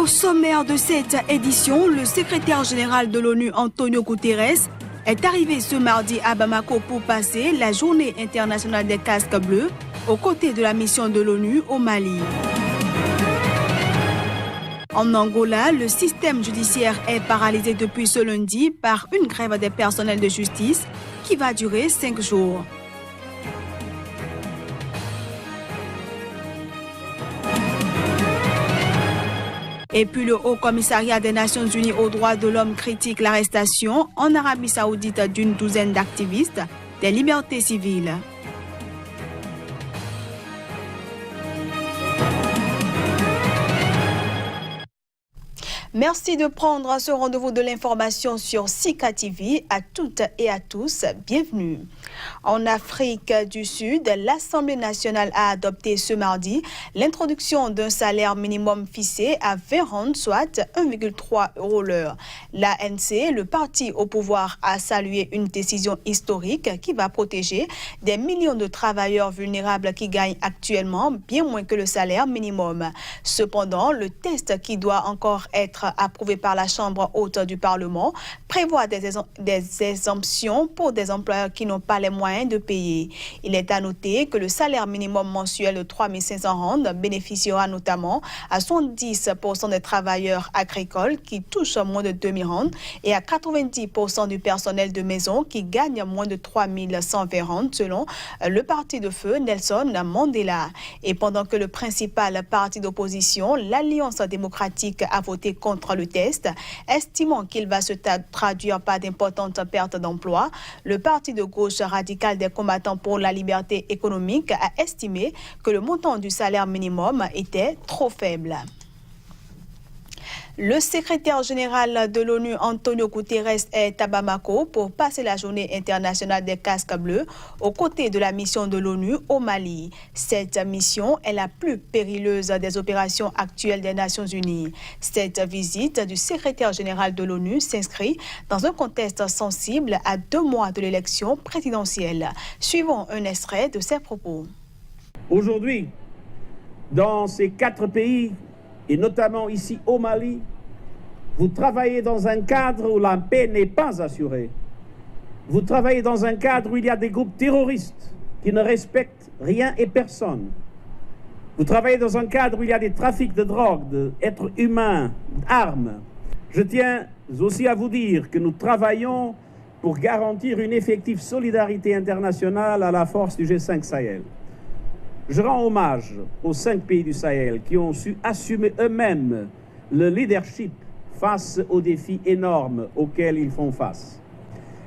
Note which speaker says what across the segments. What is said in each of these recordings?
Speaker 1: Au sommaire de cette édition, le secrétaire général de l'ONU, Antonio Guterres, est arrivé ce mardi à Bamako pour passer la journée internationale des casques bleus aux côtés de la mission de l'ONU au Mali. En Angola, le système judiciaire est paralysé depuis ce lundi par une grève des personnels de justice qui va durer 5 jours. Et puis le Haut Commissariat des Nations Unies aux droits de l'homme critique l'arrestation en Arabie Saoudite d'une douzaine d'activistes des libertés civiles. Merci de prendre ce rendez-vous de l'information sur Sika TV. À toutes et à tous, bienvenue. En Afrique du Sud, l'Assemblée nationale a adopté ce mardi l'introduction d'un salaire minimum fixé à 20 rands, soit 1,3 € l'heure. L'ANC, le parti au pouvoir, a salué une décision historique qui va protéger des millions de travailleurs vulnérables qui gagnent actuellement bien moins que le salaire minimum. Cependant, le texte qui doit encore être approuvé par la Chambre haute du Parlement prévoit des exemptions pour des employeurs qui n'ont pas les moyens de payer. Il est à noter que le salaire minimum mensuel de 3 500 rands bénéficiera notamment à 70% des travailleurs agricoles qui touchent moins de 2 000 rands et à 90% du personnel de maison qui gagne moins de 3 120 rands selon le parti de feu Nelson Mandela. Et pendant que le principal parti d'opposition, l'Alliance démocratique, a voté contre le test, estimant qu'il va se traduire par d'importantes pertes d'emplois, le parti de gauche radical des combattants pour la liberté économique a estimé que le montant du salaire minimum était trop faible. Le secrétaire général de l'ONU, Antonio Guterres, est à Bamako pour passer la journée internationale des casques bleus aux côtés de la mission de l'ONU au Mali. Cette mission est la plus périleuse des opérations actuelles des Nations Unies. Cette visite du secrétaire général de l'ONU s'inscrit dans un contexte sensible à 2 mois de l'élection présidentielle. Suivons un extrait de ses propos.
Speaker 2: Aujourd'hui, dans ces 4 pays, et notamment ici au Mali, vous travaillez dans un cadre où la paix n'est pas assurée. Vous travaillez dans un cadre où il y a des groupes terroristes qui ne respectent rien et personne. Vous travaillez dans un cadre où il y a des trafics de drogue, d'êtres humains, d'armes. Je tiens aussi à vous dire que nous travaillons pour garantir une effective solidarité internationale à la force du G5 Sahel. Je rends hommage aux 5 pays du Sahel qui ont su assumer eux-mêmes le leadership face aux défis énormes auxquels ils font face.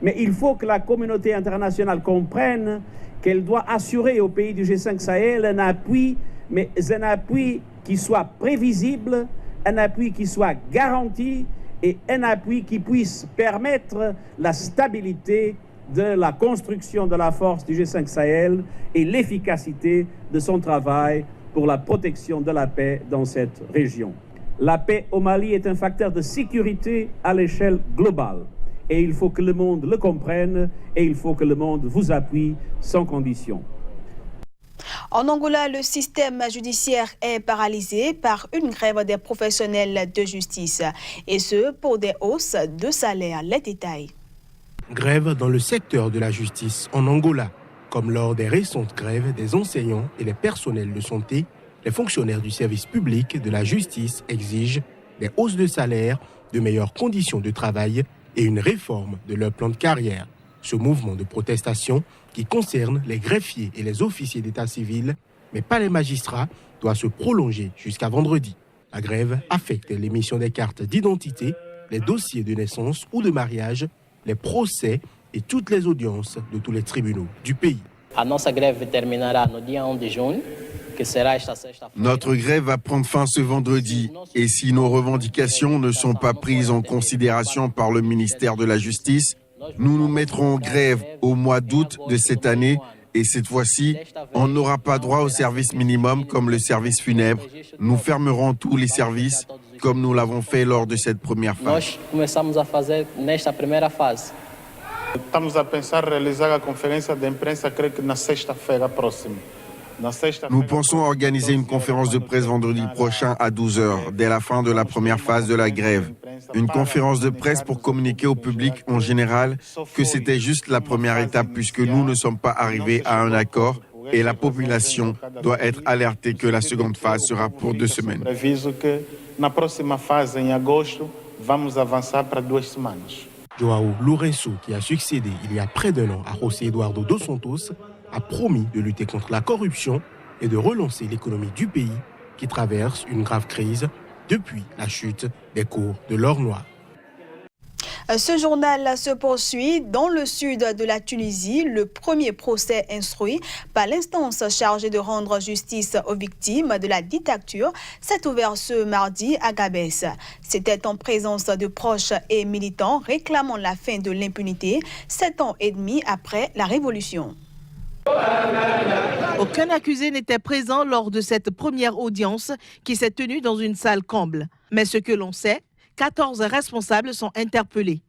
Speaker 2: Mais il faut que la communauté internationale comprenne qu'elle doit assurer aux pays du G5 Sahel un appui, mais un appui qui soit prévisible, un appui qui soit garanti et un appui qui puisse permettre la stabilité de la construction de la force du G5 Sahel et l'efficacité de son travail pour la protection de la paix dans cette région. La paix au Mali est un facteur de sécurité à l'échelle globale et il faut que le monde le comprenne et il faut que le monde vous appuie sans condition.
Speaker 1: En Angola, le système judiciaire est paralysé par une grève des professionnels de justice et ce pour des hausses de salaire. Les détails.
Speaker 3: Grève dans le secteur de la justice en Angola. Comme lors des récentes grèves des enseignants et les personnels de santé, les fonctionnaires du service public de la justice exigent des hausses de salaire, de meilleures conditions de travail et une réforme de leur plan de carrière. Ce mouvement de protestation, qui concerne les greffiers et les officiers d'état civil, mais pas les magistrats, doit se prolonger jusqu'à vendredi. La grève affecte l'émission des cartes d'identité, les dossiers de naissance ou de mariage, les procès et toutes les audiences de tous les tribunaux du pays.
Speaker 4: Notre
Speaker 5: grève va prendre fin ce vendredi et si nos revendications ne sont pas prises en considération par le ministère de la Justice, nous nous mettrons en grève au mois d'août de cette année et cette fois-ci, on n'aura pas droit au service minimum comme le service funèbre. Nous fermerons tous les services comme nous l'avons fait lors de cette première phase.
Speaker 6: Estamos a pensar realizar a conferência de imprensa, creio que na sexta-feira próxima.
Speaker 5: Nous pensons organiser une conférence de presse vendredi prochain à 12h, dès la fin de la première phase de la grève. Une conférence de presse pour communiquer au public en général que c'était juste la première étape puisque nous ne sommes pas arrivés à un accord et la population doit être alertée que la seconde phase sera pour 2 semaines.
Speaker 3: João Lourenço, qui a succédé il y a près d'1 an à José Eduardo dos Santos, a promis de lutter contre la corruption et de relancer l'économie du pays qui traverse une grave crise depuis la chute des cours de l'or noir.
Speaker 1: Ce journal se poursuit dans le sud de la Tunisie. Le premier procès instruit par l'instance chargée de rendre justice aux victimes de la dictature s'est ouvert ce mardi à Gabès. C'était en présence de proches et militants réclamant la fin de l'impunité 7 ans et demi après la révolution.
Speaker 4: Aucun accusé n'était présent lors de cette première audience qui s'est tenue dans une salle comble. Mais ce que l'on sait, 14 responsables sont interpellés.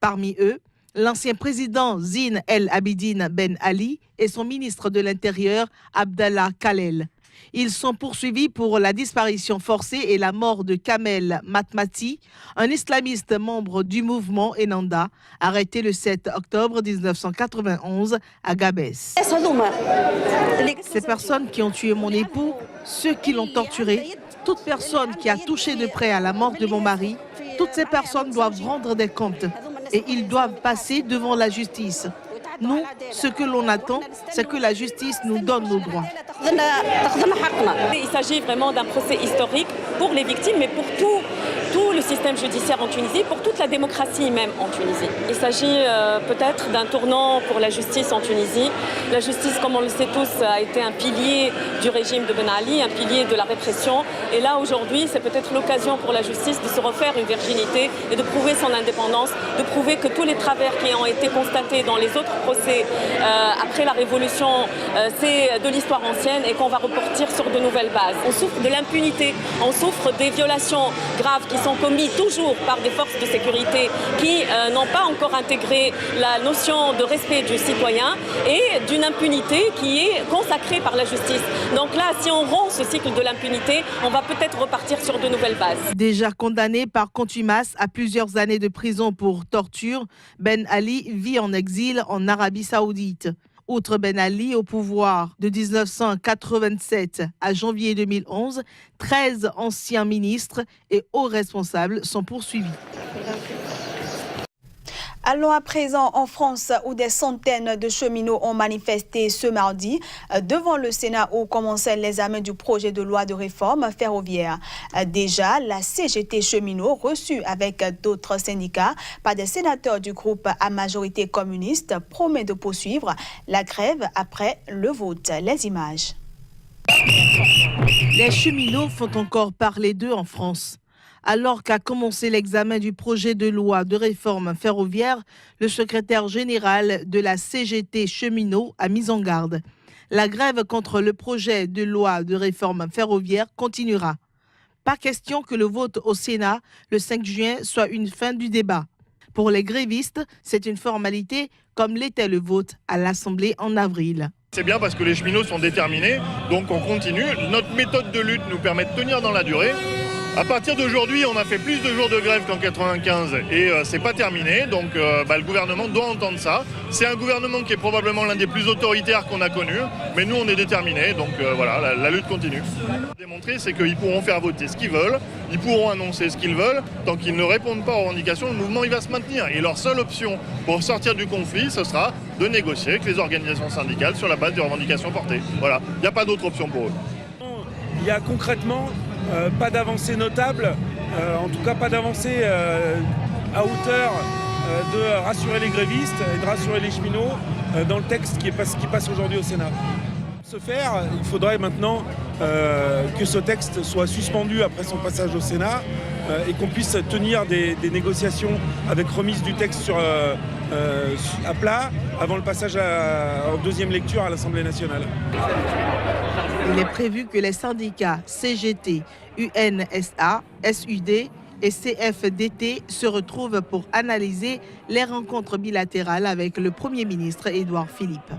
Speaker 4: Parmi eux, l'ancien président Zine El Abidine Ben Ali et son ministre de l'Intérieur Abdallah Khalel. Ils sont poursuivis pour la disparition forcée et la mort de Kamel Matmati, un islamiste membre du mouvement Enanda, arrêté le 7 octobre 1991 à Gabès. Ces personnes qui ont tué mon époux, ceux qui l'ont torturé, toute personne qui a touché de près à la mort de mon mari, toutes ces personnes doivent rendre des comptes et ils doivent passer devant la justice. Nous, ce que l'on attend, c'est que la justice nous donne nos droits.
Speaker 6: Il s'agit vraiment d'un procès historique pour les victimes, mais pour tout le système judiciaire en Tunisie, pour toute la démocratie même en Tunisie. Il s'agit peut-être d'un tournant pour la justice en Tunisie. La justice, comme on le sait tous, a été un pilier du régime de Ben Ali, un pilier de la répression. Et là, aujourd'hui, c'est peut-être l'occasion pour la justice de se refaire une virginité et de prouver son indépendance, de prouver que tous les travers qui ont été constatés dans les autres procès après la Révolution, c'est de l'histoire ancienne et qu'on va repartir sur de nouvelles bases. On souffre de l'impunité, on souffre des violations graves qui sont commises toujours par des forces de sécurité qui n'ont pas encore intégré la notion de respect du citoyen et d'une impunité qui est consacrée par la justice. Donc là, si on rompt ce cycle de l'impunité, on va peut-être repartir sur de nouvelles bases.
Speaker 4: Déjà condamné par contumace à plusieurs années de prison pour torture, Ben Ali vit en exil en Arabie Saoudite. Outre Ben Ali au pouvoir de 1987 à janvier 2011, 13 anciens ministres et hauts responsables sont poursuivis.
Speaker 1: Allons à présent en France où des centaines de cheminots ont manifesté ce mardi devant le Sénat où commençait l'examen du projet de loi de réforme ferroviaire. Déjà, la CGT cheminot, reçue avec d'autres syndicats par des sénateurs du groupe à majorité communiste, promet de poursuivre la grève après le vote. Les images.
Speaker 4: Les cheminots font encore parler d'eux en France. Alors qu'a commencé l'examen du projet de loi de réforme ferroviaire, le secrétaire général de la CGT cheminot a mis en garde. La grève contre le projet de loi de réforme ferroviaire continuera. Pas question que le vote au Sénat le 5 juin soit une fin du débat. Pour les grévistes, c'est une formalité comme l'était le vote à l'Assemblée en avril.
Speaker 7: C'est bien parce que les cheminots sont déterminés, donc on continue. Notre méthode de lutte nous permet de tenir dans la durée. À partir d'aujourd'hui, on a fait plus de jours de grève qu'en 95 et c'est pas terminé, donc le gouvernement doit entendre ça. C'est un gouvernement qui est probablement l'un des plus autoritaires qu'on a connu, mais nous on est déterminés, donc voilà, la lutte continue. Démontrer, c'est qu'ils pourront faire voter ce qu'ils veulent, ils pourront annoncer ce qu'ils veulent, tant qu'ils ne répondent pas aux revendications, le mouvement il va se maintenir. Et leur seule option pour sortir du conflit, ce sera de négocier avec les organisations syndicales sur la base des revendications portées. Voilà, il n'y a pas d'autre option pour eux.
Speaker 8: Il y a concrètement pas d'avancée notable, en tout cas pas d'avancée à hauteur de rassurer les grévistes et de rassurer les cheminots dans le texte qui passe aujourd'hui au Sénat. Pour ce faire, il faudrait maintenant que ce texte soit suspendu après son passage au Sénat et qu'on puisse tenir des négociations avec remise du texte à plat avant le passage en deuxième lecture à l'Assemblée nationale.
Speaker 4: Il est prévu que les syndicats CGT, UNSA, SUD et CFDT se retrouvent pour analyser les rencontres bilatérales avec le Premier ministre Édouard Philippe.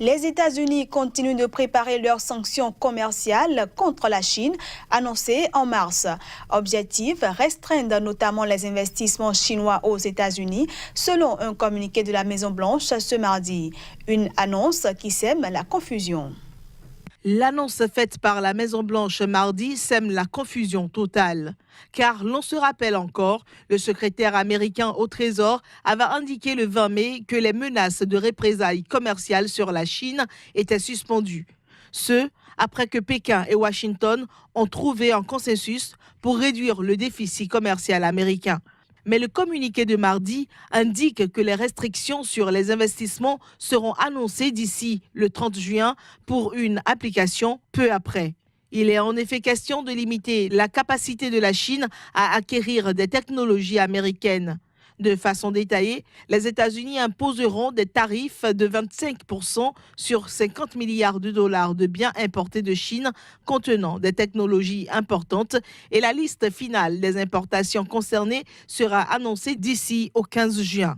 Speaker 1: Les États-Unis continuent de préparer leurs sanctions commerciales contre la Chine, annoncées en mars. Objectif, restreindre notamment les investissements chinois aux États-Unis, selon un communiqué de la Maison-Blanche ce mardi. Une annonce qui sème la confusion.
Speaker 4: L'annonce faite par la Maison-Blanche mardi sème la confusion totale. Car l'on se rappelle encore, le secrétaire américain au Trésor avait indiqué le 20 mai que les menaces de représailles commerciales sur la Chine étaient suspendues. Ce, après que Pékin et Washington ont trouvé un consensus pour réduire le déficit commercial américain. Mais le communiqué de mardi indique que les restrictions sur les investissements seront annoncées d'ici le 30 juin pour une application peu après. Il est en effet question de limiter la capacité de la Chine à acquérir des technologies américaines. De façon détaillée, les États-Unis imposeront des tarifs de 25% sur 50 milliards de dollars de biens importés de Chine contenant des technologies importantes et la liste finale des importations concernées sera annoncée d'ici au 15 juin.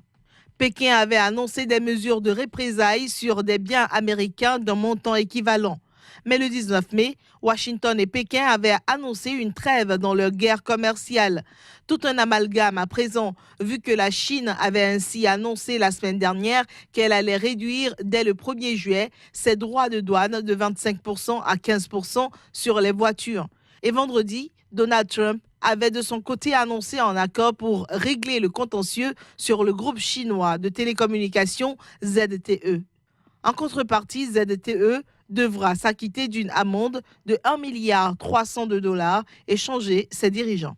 Speaker 4: Pékin avait annoncé des mesures de représailles sur des biens américains d'un montant équivalent. Mais le 19 mai, Washington et Pékin avaient annoncé une trêve dans leur guerre commerciale. Tout un amalgame à présent, vu que la Chine avait ainsi annoncé la semaine dernière qu'elle allait réduire dès le 1er juillet ses droits de douane de 25% à 15% sur les voitures. Et vendredi, Donald Trump avait de son côté annoncé un accord pour régler le contentieux sur le groupe chinois de télécommunications ZTE. En contrepartie, ZTE devra s'acquitter d'une amende de 1,3 milliard de dollars et changer ses dirigeants.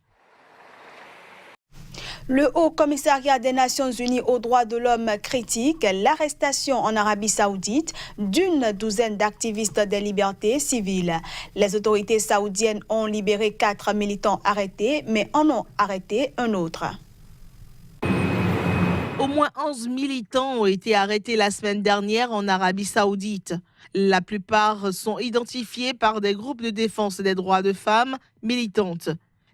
Speaker 1: Le Haut Commissariat des Nations Unies aux droits de l'homme critique l'arrestation en Arabie Saoudite d'une douzaine d'activistes des libertés civiles. Les autorités saoudiennes ont libéré 4 militants arrêtés, mais en ont arrêté un autre.
Speaker 4: Au moins 11 militants ont été arrêtés la semaine dernière en Arabie Saoudite. La plupart sont identifiés par des groupes de défense des droits de femmes militantes.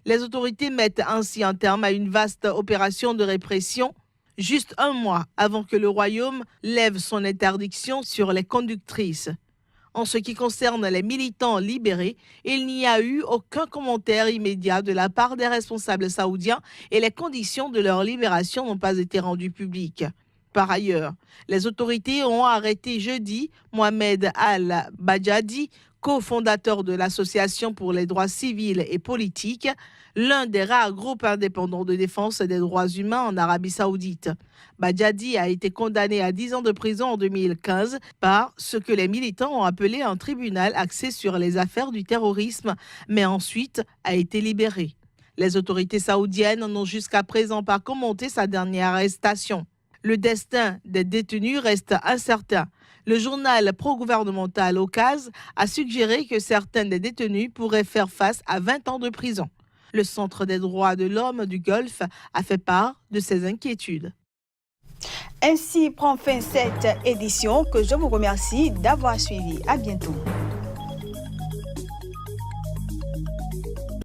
Speaker 4: Les autorités mettent ainsi un terme à une vaste opération de répression, juste un mois avant que le Royaume lève son interdiction sur les conductrices. En ce qui concerne les militants libérés, il n'y a eu aucun commentaire immédiat de la part des responsables saoudiens et les conditions de leur libération n'ont pas été rendues publiques. Par ailleurs, les autorités ont arrêté jeudi Mohamed Al-Bajadi, cofondateur de l'Association pour les droits civils et politiques, l'un des rares groupes indépendants de défense des droits humains en Arabie Saoudite. Bajadi a été condamné à 10 ans de prison en 2015 par ce que les militants ont appelé un tribunal axé sur les affaires du terrorisme, mais ensuite a été libéré. Les autorités saoudiennes n'ont jusqu'à présent pas commenté sa dernière arrestation. Le destin des détenus reste incertain. Le journal pro-gouvernemental Okaz a suggéré que certains des détenus pourraient faire face à 20 ans de prison. Le Centre des droits de l'homme du Golfe a fait part de ses inquiétudes.
Speaker 1: Ainsi prend fin cette édition que je vous remercie d'avoir suivi. À bientôt.